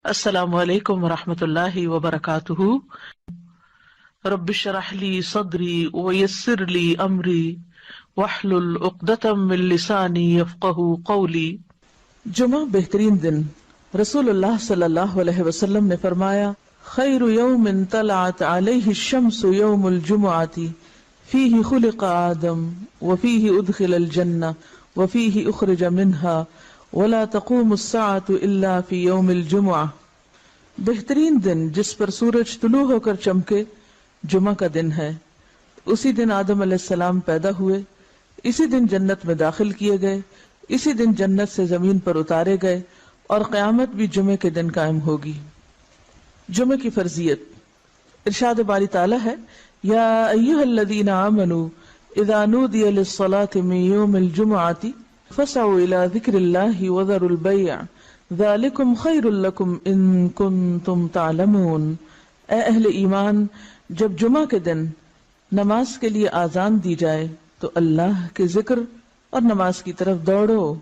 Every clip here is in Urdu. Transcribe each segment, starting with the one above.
السلام علیکم ورحمۃ اللہ وبرکاتہ۔ رب اشرح لی صدری ویسر لی امری واحلل عقدۃ من لسانی یفقہوا قولی۔ جمعہ بہترین دن۔ رسول اللہ صلی اللہ علیہ وسلم نے فرمایا، خیر یوم طلعت علیہ الشمس یوم الجمعۃ فیہ خلق آدم وفیہ ادخل الجنہ وفیہ اخرج منہا ولا تقوم الساعۃ الا فی یوم الجمعہ۔ بہترین دن جس پر سورج طلوع ہو کر چمکے جمعہ کا دن ہے۔ اسی دن آدم علیہ السلام پیدا ہوئے، اسی دن جنت میں داخل کیے گئے، اسی دن جنت سے زمین پر اتارے گئے، اور قیامت بھی جمعے کے دن قائم ہوگی۔ جمعے کی فرضیت، ارشاد باری تعالیٰ ہے، یا ایھا الذین آمنوا اذا نودی للصلاۃ من یوم الجمعۃ فاسعوا الی ذکر اللہ وذروا البیع ذالکم خیر لکم ان کنتم تعلمون۔ اے اہل ایمان، جب جمعہ کے دن نماز کے لیے آذان دی جائے تو اللہ کے ذکر اور نماز کی طرف دوڑو،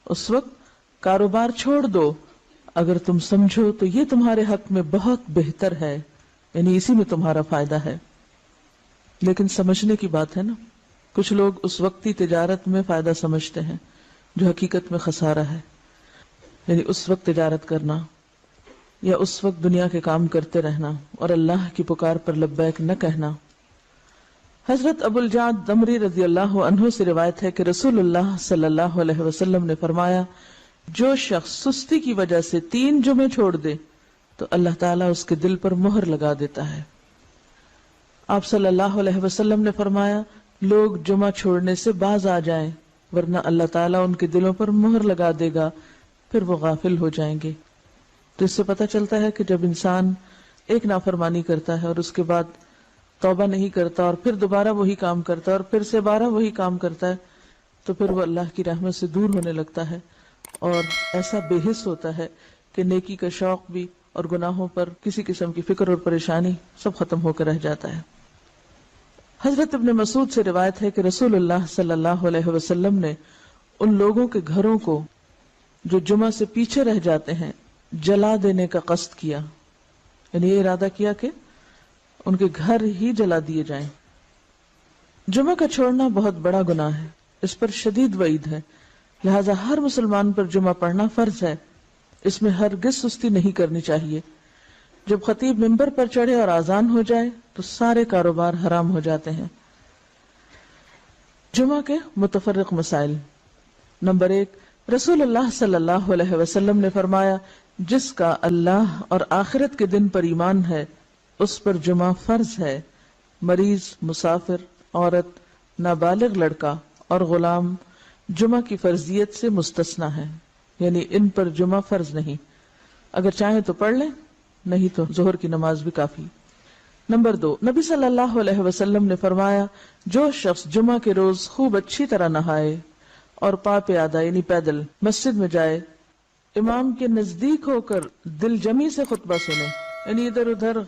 اس وقت کاروبار چھوڑ دو، اگر تم سمجھو تو یہ تمہارے حق میں بہت بہتر ہے، یعنی اسی میں تمہارا فائدہ ہے۔ لیکن سمجھنے کی بات ہے نا، کچھ لوگ اس وقتی تجارت میں فائدہ سمجھتے ہیں جو حقیقت میں خسارہ ہے، یعنی اس وقت تجارت کرنا یا اس وقت دنیا کے کام کرتے رہنا اور اللہ کی پکار پر لبیک نہ کہنا۔ حضرت ابو الجعد دمری رضی اللہ عنہ سے روایت ہے کہ رسول اللہ صلی اللہ علیہ وسلم نے فرمایا، جو شخص سستی کی وجہ سے 3 جمعے چھوڑ دے تو اللہ تعالیٰ اس کے دل پر مہر لگا دیتا ہے۔ آپ صلی اللہ علیہ وسلم نے فرمایا، لوگ جمعہ چھوڑنے سے باز آ جائیں ورنہ اللہ تعالیٰ ان کے دلوں پر مہر لگا دے گا، پھر وہ غافل ہو جائیں گے۔ تو اس سے پتہ چلتا ہے کہ جب انسان ایک نافرمانی کرتا ہے اور اس کے بعد توبہ نہیں کرتا اور پھر دوبارہ وہی کام کرتا ہے اور پھر سے 12 وہی کام کرتا ہے تو پھر وہ اللہ کی رحمت سے دور ہونے لگتا ہے اور ایسا بے حس ہوتا ہے کہ نیکی کا شوق بھی اور گناہوں پر کسی قسم کی فکر اور پریشانی سب ختم ہو کر رہ جاتا ہے۔ حضرت ابن مسعود سے روایت ہے کہ رسول اللہ صلی اللہ علیہ وسلم نے ان لوگوں کے گھروں کو جو جمعہ سے پیچھے رہ جاتے ہیں جلا دینے کا قصد کیا، یعنی یہ ارادہ کیا کہ ان کے گھر ہی جلا دیے جائیں۔ جمعہ کا چھوڑنا بہت بڑا گناہ ہے، اس پر شدید وعید ہے، لہذا ہر مسلمان پر جمعہ پڑھنا فرض ہے، اس میں ہرگز سستی نہیں کرنی چاہیے۔ جب خطیب ممبر پر چڑھے اور آذان ہو جائے تو سارے کاروبار حرام ہو جاتے ہیں۔ جمعہ کے متفرق مسائل۔ نمبر 1، رسول اللہ صلی اللہ علیہ وسلم نے فرمایا، جس کا اللہ اور آخرت کے دن پر ایمان ہے اس پر جمعہ فرض ہے۔ مریض، مسافر، عورت، نابالغ لڑکا اور غلام جمعہ کی فرضیت سے مستثنی ہے، یعنی ان پر جمعہ فرض نہیں، اگر چاہیں تو پڑھ لیں، نہیں تو ظہر کی نماز بھی کافی۔ نمبر 2، نبی صلی اللہ علیہ وسلم نے فرمایا، جو شخص جمعہ کے روز خوب اچھی طرح نہائے اور پا پیادہ یعنی پیدل مسجد میں جائے، امام کے نزدیک ہو کر دل جمی سے خطبہ سنے، یعنی ادھر ادھر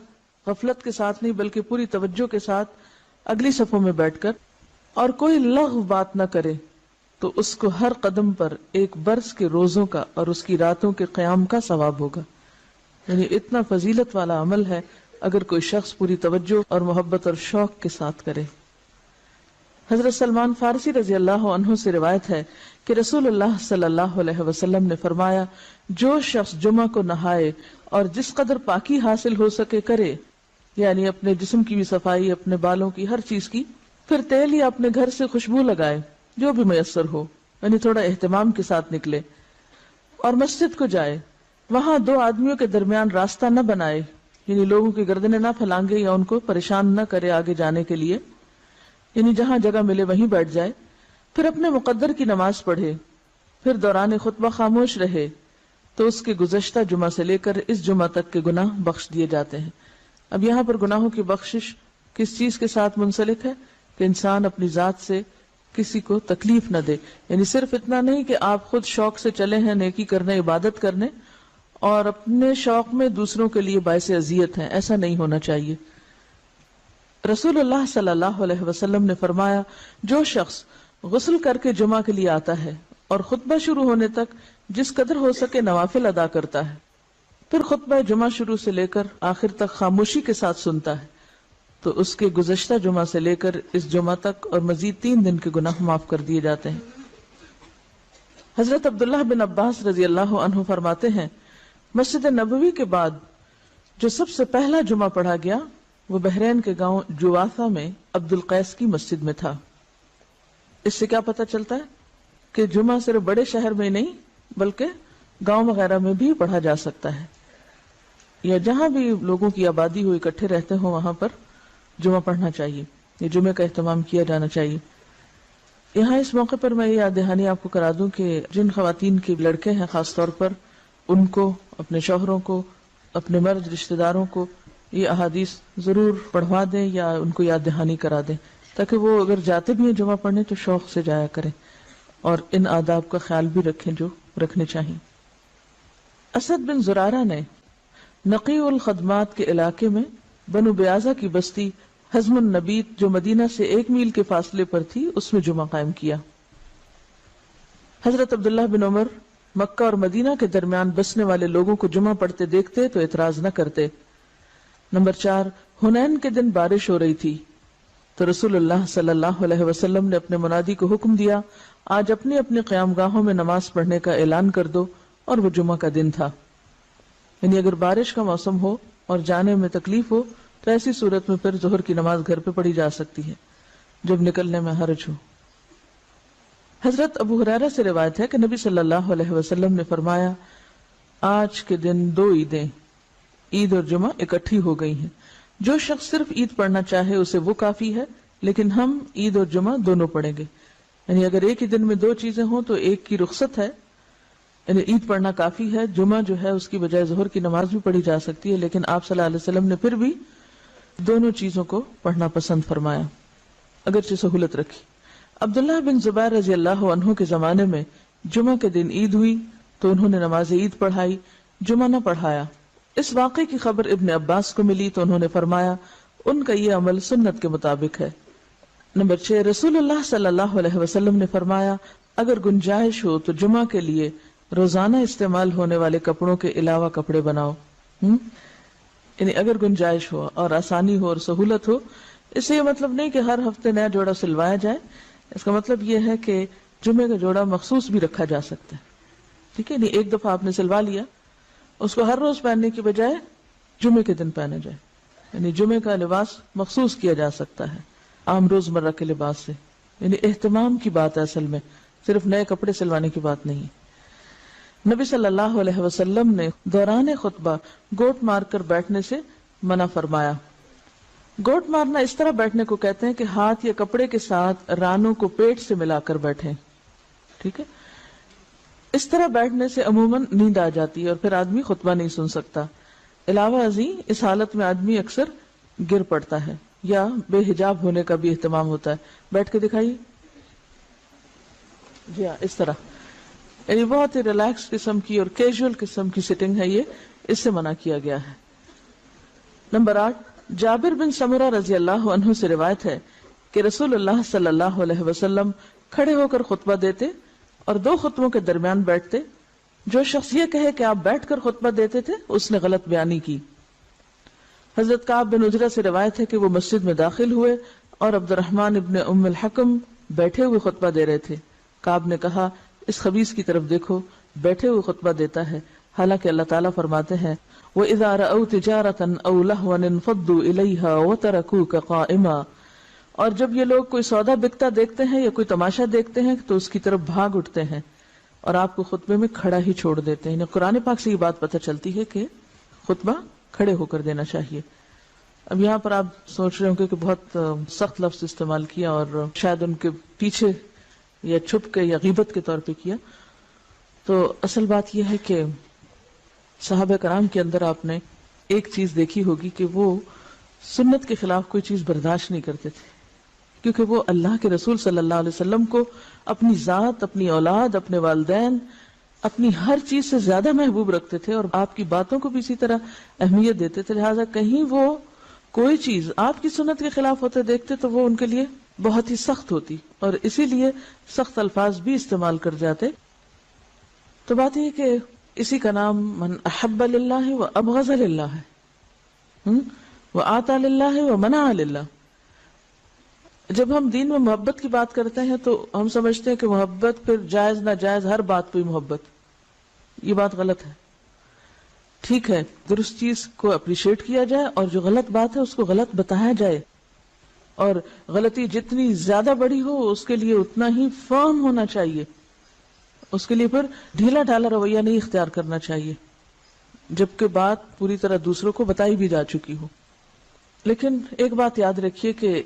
غفلت کے ساتھ نہیں بلکہ پوری توجہ کے ساتھ اگلی صفوں میں بیٹھ کر، اور کوئی لغو بات نہ کرے، تو اس کو ہر قدم پر 1 برس کے روزوں کا اور اس کی راتوں کے قیام کا ثواب ہوگا۔ یعنی اتنا فضیلت والا عمل ہے اگر کوئی شخص پوری توجہ اور محبت اور شوق کے ساتھ کرے۔ حضرت سلمان فارسی رضی اللہ عنہ سے روایت ہے کہ رسول اللہ صلی اللہ علیہ وسلم نے فرمایا، جو شخص جمعہ کو نہائے اور جس قدر پاکی حاصل ہو سکے کرے، یعنی اپنے جسم کی بھی صفائی، اپنے بالوں کی، ہر چیز کی، پھر تیل یا اپنے گھر سے خوشبو لگائے جو بھی میسر ہو، یعنی تھوڑا اہتمام کے ساتھ نکلے، اور مسجد کو جائے، وہاں 2 آدمیوں کے درمیان راستہ نہ بنائے، یعنی لوگوں کی گردنیں نہ پھلانگے یا ان کو پریشان نہ کرے آگے جانے کے لیے، یعنی جہاں جگہ ملے وہیں بیٹھ جائے، پھر اپنے مقدر کی نماز پڑھے، پھر دوران خطبہ خاموش رہے، تو اس کے گزشتہ جمعہ سے لے کر اس جمعہ تک کے گناہ بخش دیے جاتے ہیں۔ اب یہاں پر گناہوں کی بخشش کس چیز کے ساتھ منسلک ہے کہ انسان اپنی ذات سے کسی کو تکلیف نہ دے، یعنی صرف اتنا نہیں کہ آپ خود شوق سے چلے ہیں نیکی کرنے، عبادت کرنے، اور اپنے شوق میں دوسروں کے لیے باعث اذیت ہیں، ایسا نہیں ہونا چاہیے۔ رسول اللہ صلی اللہ علیہ وسلم نے فرمایا، جو شخص غسل کر کے جمعہ کے لیے آتا ہے اور خطبہ شروع ہونے تک جس قدر ہو سکے نوافل ادا کرتا ہے، پھر خطبہ جمعہ شروع سے لے کر آخر تک خاموشی کے ساتھ سنتا ہے تو اس کے گزشتہ جمعہ سے لے کر اس جمعہ تک اور مزید 3 دن کے گناہ معاف کر دیے جاتے ہیں۔ حضرت عبداللہ بن عباس رضی اللہ عنہ فرماتے ہیں مسجد نبوی کے بعد جو سب سے پہلا جمعہ پڑھا گیا وہ بحرین کے گاؤں جوافہ میں عبد القیس کی مسجد میں تھا۔ اس سے کیا پتہ چلتا ہے کہ جمعہ صرف بڑے شہر میں نہیں بلکہ گاؤں وغیرہ میں بھی پڑھا جا سکتا ہے، یا جہاں بھی لوگوں کی آبادی ہو اکٹھے رہتے ہوں وہاں پر جمعہ پڑھنا چاہیے، یہ جمعے کا اہتمام کیا جانا چاہیے۔ یہاں اس موقع پر میں یہ یاد دہانی آپ کو کرا دوں کہ جن خواتین کے لڑکے ہیں خاص طور پر ان کو، اپنے شوہروں کو، اپنے مرد رشتہ داروں کو یہ احادیث ضرور پڑھوا دیں یا ان کو یاد دہانی کرا دیں، تاکہ وہ اگر جاتے بھی ہیں جمعہ پڑھنے تو شوق سے جایا کریں اور ان آداب کا خیال بھی رکھیں جو رکھنے چاہیے۔ اسد بن زرارہ نے نقی الخدمات کے علاقے میں بنو بیازہ کی بستی حزم النبیت جو مدینہ سے 1 میل کے فاصلے پر تھی اس میں جمعہ قائم کیا۔ حضرت عبداللہ بن عمر مکہ اور مدینہ کے درمیان بسنے والے لوگوں کو جمعہ پڑھتے دیکھتے تو اعتراض نہ کرتے۔ نمبر 4، حنین کے دن بارش ہو رہی تھی تو رسول اللہ صلی اللہ علیہ وسلم نے اپنے منادی کو حکم دیا آج اپنی اپنی قیام گاہوں میں نماز پڑھنے کا اعلان کر دو، اور وہ جمعہ کا دن تھا۔ یعنی اگر بارش کا موسم ہو اور جانے میں تکلیف ہو تو ایسی صورت میں پھر ظہر کی نماز گھر پہ پڑھی جا سکتی ہے جب نکلنے میں حرج ہو۔ حضرت ابو ہریرہ سے روایت ہے کہ نبی صلی اللہ علیہ وسلم نے فرمایا آج کے دن 2 عیدیں عید اور جمعہ اکٹھی ہو گئی ہیں، جو شخص صرف عید پڑھنا چاہے اسے وہ کافی ہے، لیکن ہم عید اور جمعہ دونوں پڑھیں گے۔ یعنی اگر ایک ہی دن میں 2 چیزیں ہوں تو ایک کی رخصت ہے، یعنی عید پڑھنا کافی ہے، جمعہ جو ہے اس کی بجائے ظہر کی نماز بھی پڑھی جا سکتی ہے، لیکن آپ صلی اللہ علیہ وسلم نے پھر بھی دونوں چیزوں کو پڑھنا پسند فرمایا اگرچہ سہولت رکھی۔ عبداللہ بن زبیر رضی اللہ عنہ کے زمانے میں جمعہ کے دن عید ہوئی تو انہوں نے نماز عید پڑھائی، جمعہ نہ پڑھایا۔ اس واقعے کی خبر ابن عباس کو ملی تو انہوں نے فرمایا ان کا یہ عمل سنت کے مطابق ہے۔ نمبر 6، رسول اللہ صلی اللہ علیہ وسلم نے فرمایا اگر گنجائش ہو تو جمعہ کے لیے روزانہ استعمال ہونے والے کپڑوں کے علاوہ کپڑے بناؤ۔ یعنی اگر گنجائش ہو اور آسانی ہو اور سہولت ہو، اس سے یہ مطلب نہیں کہ ہر ہفتے نیا جوڑا سلوایا جائے، اس کا مطلب یہ ہے کہ جمعے کا جوڑا مخصوص بھی رکھا جا سکتا ہے، ٹھیک ہے، نہیں ایک دفعہ آپ نے سلوا لیا اس کو ہر روز پہننے کی بجائے جمعے کے دن پہنا جائے، یعنی جمعے کا لباس مخصوص کیا جا سکتا ہے عام روزمرہ کے لباس سے۔ یعنی اہتمام کی بات ہے اصل میں، صرف نئے کپڑے سلوانے کی بات نہیں۔ نبی صلی اللہ علیہ وسلم نے دوران خطبہ گوٹ مار کر بیٹھنے سے منع فرمایا۔ گوٹ مارنا اس طرح بیٹھنے کو کہتے ہیں کہ ہاتھ یا کپڑے کے ساتھ رانوں کو پیٹ سے ملا کر بیٹھیں، ٹھیک ہے۔ اس طرح بیٹھنے سے عموماً نیند آ جاتی ہے اور پھر آدمی خطبہ نہیں سن سکتا۔ علاوہ ازیں اس حالت میں آدمی اکثر گر پڑتا ہے یا بے حجاب ہونے کا بھی اہتمام ہوتا ہے۔ بیٹھ کے دکھائیے، جی ہاں، اس طرح، یعنی بہت ہی ریلیکس قسم کی اور کیجول قسم کی سٹنگ ہے، یہ اس سے منع کیا گیا ہے۔ نمبر 8، جابر بن سمرہ رضی اللہ عنہ سے روایت ہے کہ رسول اللہ صلی اللہ علیہ وسلم کھڑے ہو کر خطبہ دیتے اور 2 خطبوں کے درمیان بیٹھتے۔ جو شخص یہ کہے کہ آپ بیٹھ کر خطبہ دیتے تھے اس نے غلط بیانی کی۔ حضرت کعب بن عجرہ سے روایت ہے کہ وہ مسجد میں داخل ہوئے اور عبد الرحمن ابن ام الحکم بیٹھے ہوئے خطبہ دے رہے تھے۔ کعب نے کہا اس خبیث کی طرف دیکھو، بیٹھے ہوئے خطبہ دیتا ہے، حالانکہ اللہ تعالیٰ فرماتے ہیں وَإِذَا رَأَوْا تِجَارَةً أَوْ لَهْوًا انفضوا إِلَيْهَا وَتَرَكُوكَ قَائِمًا، اور جب یہ لوگ کوئی سودا بکتا دیکھتے ہیں یا کوئی تماشا دیکھتے ہیں تو اس کی طرف بھاگ اٹھتے ہیں اور آپ کو خطبے میں کھڑا ہی چھوڑ دیتے ہیں۔ یعنی قرآن پاک سے یہ بات پتہ چلتی ہے کہ خطبہ کھڑے ہو کر دینا چاہیے۔ اب یہاں پر آپ سوچ رہے ہوں کہ بہت سخت لفظ استعمال کیا اور شاید ان کے پیچھے یا چھپ کے یا غیبت کے طور پہ کیا، تو اصل بات یہ ہے کہ صحابہ کرام کے اندر آپ نے ایک چیز دیکھی ہوگی کہ وہ سنت کے خلاف کوئی چیز برداشت نہیں کرتے تھے، کیونکہ وہ اللہ کے رسول صلی اللہ علیہ وسلم کو اپنی ذات، اپنی اولاد، اپنے والدین، اپنی ہر چیز سے زیادہ محبوب رکھتے تھے اور آپ کی باتوں کو بھی اسی طرح اہمیت دیتے تھے، لہٰذا کہیں وہ کوئی چیز آپ کی سنت کے خلاف ہوتے دیکھتے تو وہ ان کے لیے بہت ہی سخت ہوتی اور اسی لیے سخت الفاظ بھی استعمال کر جاتے۔ تو بات یہ کہ اسی کا نام من احب للہ و ابغض للہ ہے، و آتا للہ و منع للہ۔ جب ہم دین میں محبت کی بات کرتے ہیں تو ہم سمجھتے ہیں کہ محبت پھر جائز ناجائز ہر بات پہ محبت، یہ بات غلط ہے۔ ٹھیک ہے، درست چیز کو اپریشیٹ کیا جائے اور جو غلط بات ہے اس کو غلط بتایا جائے، اور غلطی جتنی زیادہ بڑی ہو اس کے لیے اتنا ہی فرم ہونا چاہیے، اس کے لیے پھر ڈھیلا ڈھالا رویہ نہیں اختیار کرنا چاہیے، جبکہ بات پوری طرح دوسروں کو بتائی بھی جا چکی ہو۔ لیکن ایک بات یاد رکھیے کہ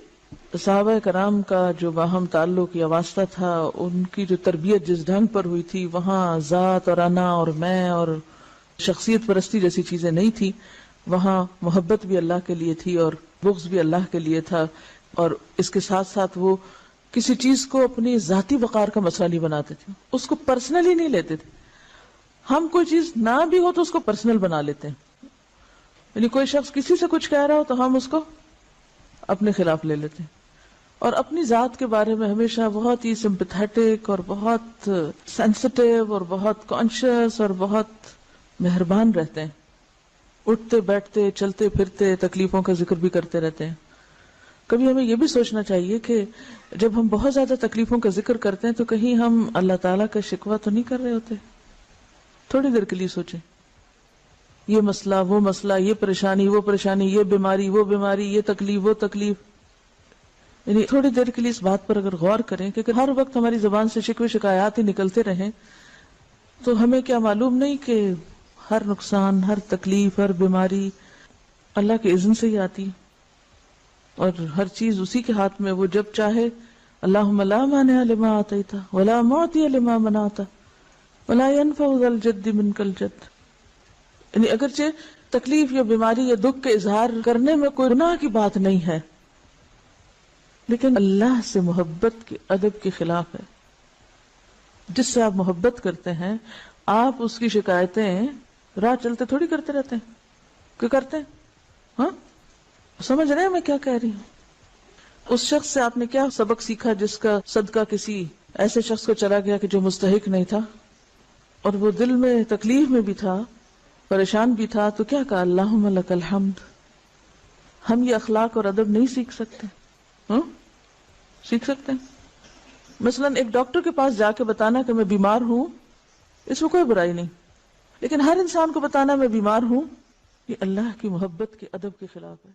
صحابہ کرام کا جو باہم تعلق یا واسطہ تھا، ان کی جو تربیت جس ڈھنگ پر ہوئی تھی، وہاں ذات اور انا اور میں اور شخصیت پرستی جیسی چیزیں نہیں تھی، وہاں محبت بھی اللہ کے لیے تھی اور بغض بھی اللہ کے لیے تھا، اور اس کے ساتھ ساتھ وہ کسی چیز کو اپنی ذاتی وقار کا مسئلہ نہیں بناتے تھے، اس کو پرسنلی نہیں لیتے تھے۔ ہم کوئی چیز نہ بھی ہو تو اس کو پرسنل بنا لیتے ہیں، یعنی کوئی شخص کسی سے کچھ کہہ رہا ہو تو ہم اس کو اپنے خلاف لے لیتے ہیں، اور اپنی ذات کے بارے میں ہمیشہ بہت ہی سمپیتھیٹک اور بہت سینسٹیو اور بہت کانشیس اور بہت مہربان رہتے ہیں، اٹھتے بیٹھتے چلتے پھرتے تکلیفوں کا ذکر بھی کرتے رہتے ہیں۔ کبھی ہمیں یہ بھی سوچنا چاہیے کہ جب ہم بہت زیادہ تکلیفوں کا ذکر کرتے ہیں تو کہیں ہم اللہ تعالیٰ کا شکوہ تو نہیں کر رہے ہوتے؟ تھوڑی دیر کے لیے سوچیں، یہ مسئلہ وہ مسئلہ، یہ پریشانی وہ پریشانی، یہ بیماری وہ بیماری، یہ تکلیف وہ تکلیف، یعنی تھوڑی دیر کے لیے اس بات پر اگر غور کریں کہ ہر وقت ہماری زبان سے شکوے شکایات ہی نکلتے رہیں تو ہمیں کیا معلوم نہیں کہ ہر نقصان، ہر تکلیف، ہر بیماری اللہ کے اذن سے ہی آتی، اور ہر چیز اسی کے ہاتھ میں، وہ جب چاہے۔ اللہم لا مانع لما آتیت ولا معطی لما منعت ولا ينفع ذا الجد منک الجد۔ یعنی اگرچہ تکلیف یا بیماری یا دکھ کے اظہار کرنے میں کوئی گناہ کی بات نہیں ہے، لیکن اللہ سے محبت کے ادب کے خلاف ہے۔ جس سے آپ محبت کرتے ہیں آپ اس کی شکایتیں راہ چلتے تھوڑی کرتے رہتے ہیں، کیوں کرتے ہیں؟ ہاں، سمجھ رہے ہیں میں کیا کہہ رہی ہوں؟ اس شخص سے آپ نے کیا سبق سیکھا جس کا صدقہ کسی ایسے شخص کو چلا گیا کہ جو مستحق نہیں تھا، اور وہ دل میں تکلیف میں بھی تھا، پریشان بھی تھا، تو کیا کہا؟ اللہم لک الحمد۔ ہم یہ اخلاق اور ادب نہیں سیکھ سکتے؟ ہاں سیکھ سکتے ہیں۔ مثلا ایک ڈاکٹر کے پاس جا کے بتانا کہ میں بیمار ہوں، اس میں کوئی برائی نہیں، لیکن ہر انسان کو بتانا میں بیمار ہوں، یہ اللہ کی محبت کے ادب کے خلاف ہے۔